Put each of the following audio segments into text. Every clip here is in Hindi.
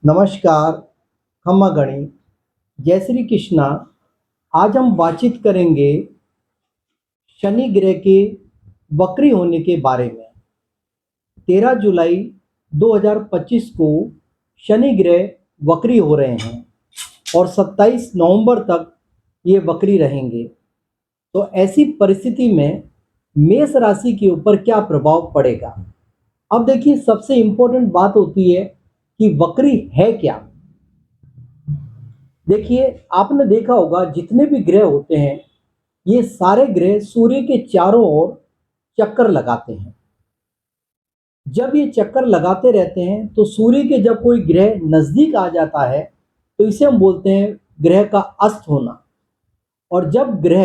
नमस्कार, खम्मा गणी, जय श्री कृष्णा। आज हम बातचीत करेंगे शनि ग्रह के वक्री होने के बारे में। 13 जुलाई 2025 को शनि ग्रह वक्री हो रहे हैं और 27 नवंबर तक ये वक्री रहेंगे। तो ऐसी परिस्थिति में मेष राशि के ऊपर क्या प्रभाव पड़ेगा? अब देखिए, सबसे इम्पोर्टेंट बात होती है कि वक्री है क्या। देखिए, आपने देखा होगा जितने भी ग्रह होते हैं ये सारे ग्रह सूर्य के चारों ओर चक्कर लगाते हैं। जब ये चक्कर लगाते रहते हैं तो सूर्य के जब कोई ग्रह नजदीक आ जाता है तो इसे हम बोलते हैं ग्रह का अस्त होना। और जब ग्रह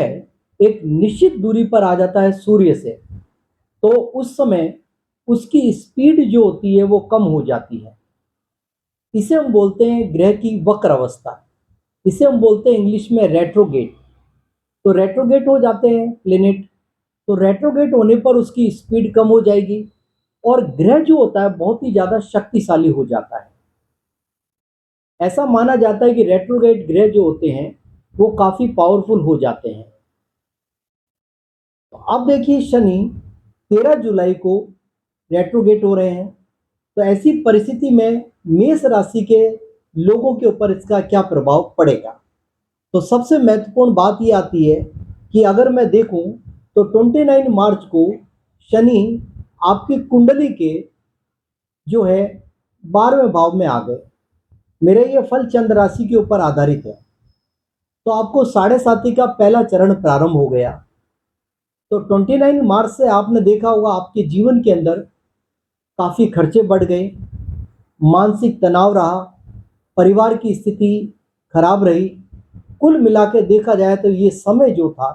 एक निश्चित दूरी पर आ जाता है सूर्य से तो उस समय उसकी स्पीड जो होती है वो कम हो जाती है। इसे हम बोलते हैं ग्रह की वक्र अवस्था। इसे हम बोलते हैं इंग्लिश में रेट्रोगेट। तो रेट्रोगेट हो जाते हैं प्लेनेट, तो रेट्रोगेट होने पर उसकी स्पीड कम हो जाएगी और ग्रह जो होता है बहुत ही ज्यादा शक्तिशाली हो जाता है। ऐसा माना जाता है कि रेट्रोगेट ग्रह जो होते हैं वो काफी पावरफुल हो जाते हैं। तो अब देखिए, शनि 13 जुलाई को रेट्रोगेट हो रहे हैं। तो ऐसी परिस्थिति में मेष राशि के लोगों के ऊपर इसका क्या प्रभाव पड़ेगा? तो सबसे महत्वपूर्ण बात ये आती है कि अगर मैं देखूं तो 29 मार्च को शनि आपकी कुंडली के जो है 12वें भाव में आ गए। मेरा ये फल चंद्र राशि के ऊपर आधारित है। तो आपको साढ़े साथी का पहला चरण प्रारंभ हो गया। तो 29 मार्च से आपने देखा होगा आपके जीवन के अंदर काफी खर्चे बढ़ गए, मानसिक तनाव रहा, परिवार की स्थिति खराब रही। कुल मिला के देखा जाए तो ये समय जो था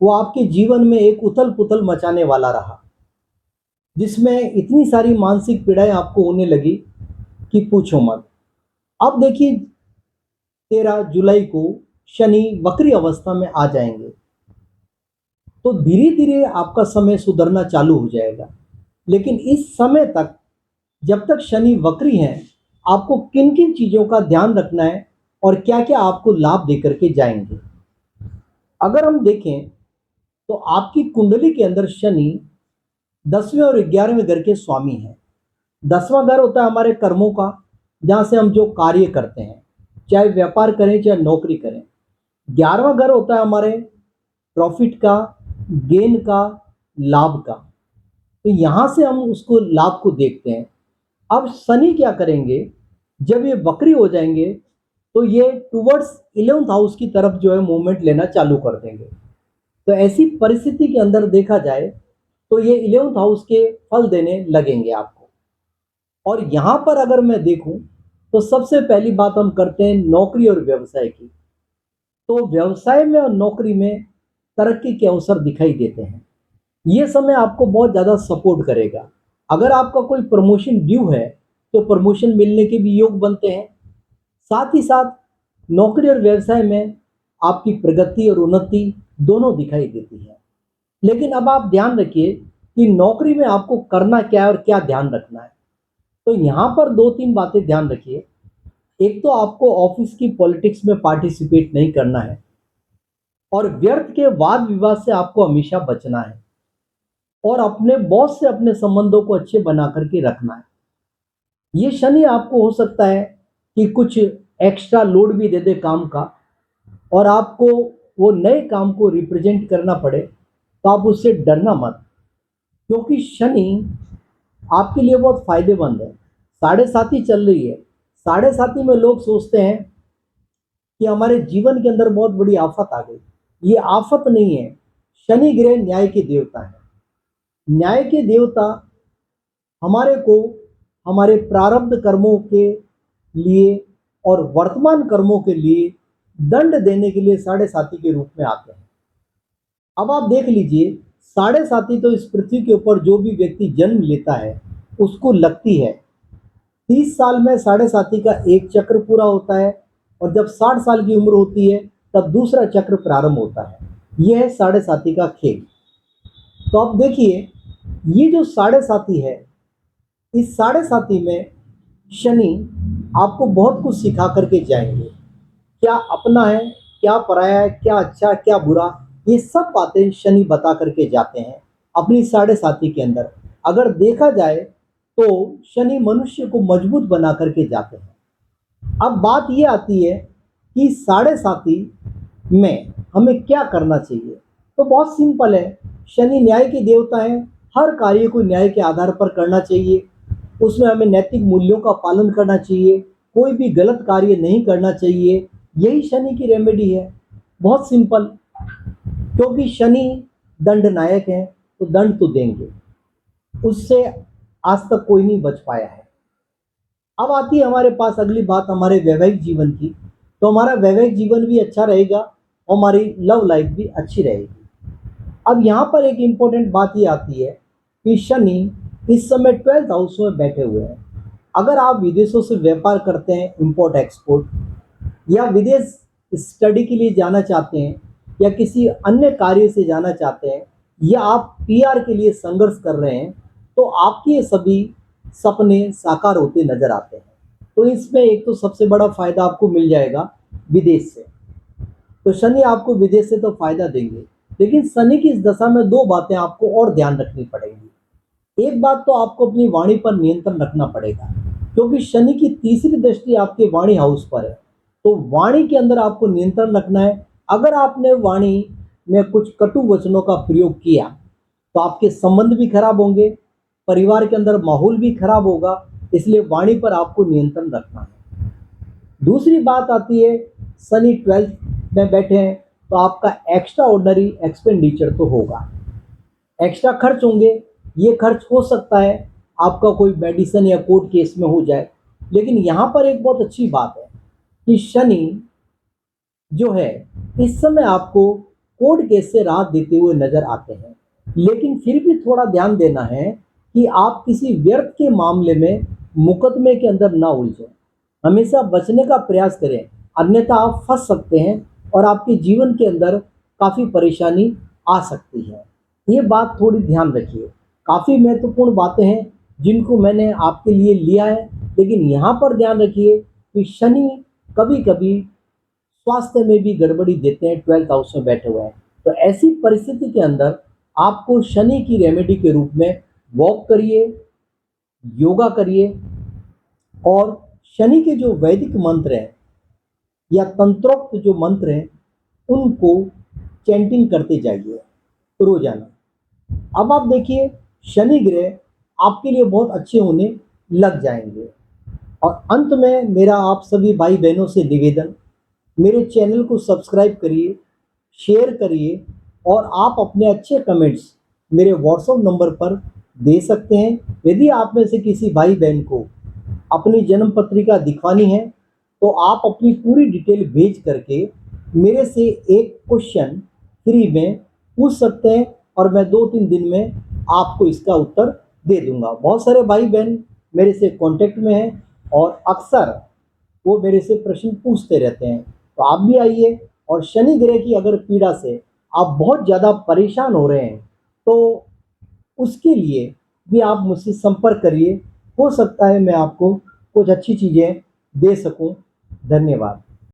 वो आपके जीवन में एक उथल पुथल मचाने वाला रहा, जिसमें इतनी सारी मानसिक पीड़ाएं आपको होने लगी कि पूछो मत। अब देखिए, 13 जुलाई को शनि वक्री अवस्था में आ जाएंगे तो धीरे धीरे आपका समय सुधरना चालू हो जाएगा। लेकिन इस समय तक, जब तक शनि वक्री हैं, आपको किन किन चीजों का ध्यान रखना है और क्या क्या आपको लाभ देकर के जाएंगे। अगर हम देखें तो आपकी कुंडली के अंदर शनि 10वें और 11वें घर के स्वामी हैं। 10वां घर होता है हमारे कर्मों का, जहां से हम जो कार्य करते हैं, चाहे व्यापार करें चाहे नौकरी करें। 11वां घर होता है हमारे प्रॉफिट का, गेन का, लाभ का। तो यहां से हम उसको लाभ को देखते हैं। अब शनि क्या करेंगे, जब ये वक्री हो जाएंगे तो ये टुवर्ड्स 11th हाउस की तरफ जो है मूवमेंट लेना चालू कर देंगे। तो ऐसी परिस्थिति के अंदर देखा जाए तो ये 11th हाउस के फल देने लगेंगे आपको। और यहां पर अगर मैं देखूं तो सबसे पहली बात हम करते हैं नौकरी और व्यवसाय की। तो व्यवसाय में और नौकरी में तरक्की के अवसर दिखाई देते हैं। ये समय आपको बहुत ज़्यादा सपोर्ट करेगा। अगर आपका कोई प्रमोशन ड्यू है तो प्रमोशन मिलने के भी योग बनते हैं। साथ ही साथ नौकरी और व्यवसाय में आपकी प्रगति और उन्नति दोनों दिखाई देती है। लेकिन अब आप ध्यान रखिए कि नौकरी में आपको करना क्या है और क्या ध्यान रखना है। तो यहाँ पर दो तीन बातें ध्यान रखिए। एक तो आपको ऑफिस की पॉलिटिक्स में पार्टिसिपेट नहीं करना है और व्यर्थ के वाद विवाद से आपको हमेशा बचना है और अपने बॉस से अपने संबंधों को अच्छे बना करके रखना है। ये शनि आपको हो सकता है कि कुछ एक्स्ट्रा लोड भी दे दे काम का और आपको वो नए काम को रिप्रेजेंट करना पड़े, तो आप उससे डरना मत, क्योंकि शनि आपके लिए बहुत फायदेमंद है। साढ़े साथी चल रही है। साढ़े साथी में लोग सोचते हैं कि हमारे जीवन के अंदर बहुत बड़ी आफत आ गई। ये आफत नहीं है। शनि ग्रह न्याय के देवता है। न्याय के देवता हमारे को हमारे प्रारब्ध कर्मों के लिए और वर्तमान कर्मों के लिए दंड देने के लिए साढ़े साथी के रूप में आते हैं। अब आप देख लीजिए, साढ़े साथी तो इस पृथ्वी के ऊपर जो भी व्यक्ति जन्म लेता है उसको लगती है। 30 साल में साढ़े साथी का एक चक्र पूरा होता है और जब 60 साल की उम्र होती है तब दूसरा चक्र प्रारंभ होता है। यह है साढ़े साथी का खेल। तो अब देखिए, ये जो साढ़े साथी है, इस साढ़े साथी में शनि आपको बहुत कुछ सिखा करके जाएंगे। क्या अपना है, क्या पराया है, क्या अच्छा है, क्या बुरा, ये सब बातें शनि बता करके जाते हैं अपनी साढ़े साथी के अंदर। अगर देखा जाए तो शनि मनुष्य को मजबूत बना करके जाते हैं। अब बात ये आती है कि साढ़े साथी में हमें क्या करना चाहिए। तो बहुत सिंपल है, शनि न्याय के देवता है, हर कार्य को न्याय के आधार पर करना चाहिए, उसमें हमें नैतिक मूल्यों का पालन करना चाहिए, कोई भी गलत कार्य नहीं करना चाहिए। यही शनि की रेमेडी है, बहुत सिंपल। क्योंकि शनि दंड नायक है तो दंड तो देंगे, उससे आज तक कोई नहीं बच पाया है। अब आती है हमारे पास अगली बात हमारे वैवाहिक जीवन की। तो हमारा वैवाहिक जीवन भी अच्छा रहेगा और हमारी लव लाइफ भी अच्छी रहेगी। अब यहाँ पर एक इम्पोर्टेंट बात ये आती है कि शनि इस समय 12th हाउस में बैठे हुए हैं। अगर आप विदेशों से व्यापार करते हैं, इंपोर्ट एक्सपोर्ट, या विदेश स्टडी के लिए जाना चाहते हैं, या किसी अन्य कार्य से जाना चाहते हैं, या आप पीआर के लिए संघर्ष कर रहे हैं, तो आपके ये सभी सपने साकार होते नजर आते हैं। तो इसमें एक तो सबसे बड़ा फायदा आपको मिल जाएगा विदेश से। तो शनि आपको विदेश से तो फायदा देंगे, लेकिन शनि की इस दशा में दो बातें आपको और ध्यान रखनी पड़ेंगी। एक बात तो आपको अपनी वाणी पर नियंत्रण रखना पड़ेगा, क्योंकि शनि की तीसरी दृष्टि आपके वाणी हाउस पर है। तो वाणी के अंदर आपको नियंत्रण रखना है। अगर आपने वाणी में कुछ कटु वचनों का प्रयोग किया तो आपके संबंध भी खराब होंगे, परिवार के अंदर माहौल भी खराब होगा। इसलिए वाणी पर आपको नियंत्रण रखना है। दूसरी बात आती है, शनि 12th में बैठे हैं तो आपका एक्स्ट्रा ऑर्डनरी एक्सपेंडिचर तो होगा, एक्स्ट्रा खर्च होंगे। ये खर्च हो सकता है आपका कोई मेडिसिन या कोर्ट केस में हो जाए। लेकिन यहाँ पर एक बहुत अच्छी बात है कि शनि जो है इस समय आपको कोर्ट केस से राहत देते हुए नजर आते हैं। लेकिन फिर भी थोड़ा ध्यान देना है कि आप किसी व्यर्थ के मामले में मुकदमे के अंदर ना उलझें। हमेशा बचने का प्रयास करें, अन्यथा आप फंस सकते हैं और आपके जीवन के अंदर काफ़ी परेशानी आ सकती है। ये बात थोड़ी ध्यान रखिए। काफ़ी महत्वपूर्ण बातें हैं जिनको मैंने आपके लिए लिया है, लेकिन यहाँ पर ध्यान रखिए कि शनि कभी कभी स्वास्थ्य में भी गड़बड़ी देते हैं, 12th हाउस में बैठे हुए हैं। तो ऐसी परिस्थिति के अंदर आपको शनि की रेमेडी के रूप में वॉक करिए, योगा करिए, और शनि के जो वैदिक मंत्र हैं या तंत्रोक्त जो मंत्र हैं उनको चैंटिंग करते जाइए रोजाना। अब आप देखिए, शनि ग्रह आपके लिए बहुत अच्छे होने लग जाएंगे। और अंत में मेरा आप सभी भाई बहनों से निवेदन, मेरे चैनल को सब्सक्राइब करिए, शेयर करिए, और आप अपने अच्छे कमेंट्स मेरे व्हाट्सएप नंबर पर दे सकते हैं। यदि आप में से किसी भाई बहन को अपनी जन्म पत्रिका दिखवानी है तो आप अपनी पूरी डिटेल भेज करके मेरे से एक क्वेश्चन फ्री में पूछ सकते हैं, और मैं 2-3 दिन में आपको इसका उत्तर दे दूंगा। बहुत सारे भाई बहन मेरे से कांटेक्ट में हैं और अक्सर वो मेरे से प्रश्न पूछते रहते हैं। तो आप भी आइए, और शनि ग्रह की अगर पीड़ा से आप बहुत ज़्यादा परेशान हो रहे हैं तो उसके लिए भी आप मुझसे संपर्क करिए। हो सकता है मैं आपको कुछ अच्छी चीज़ें दे सकूं। धन्यवाद।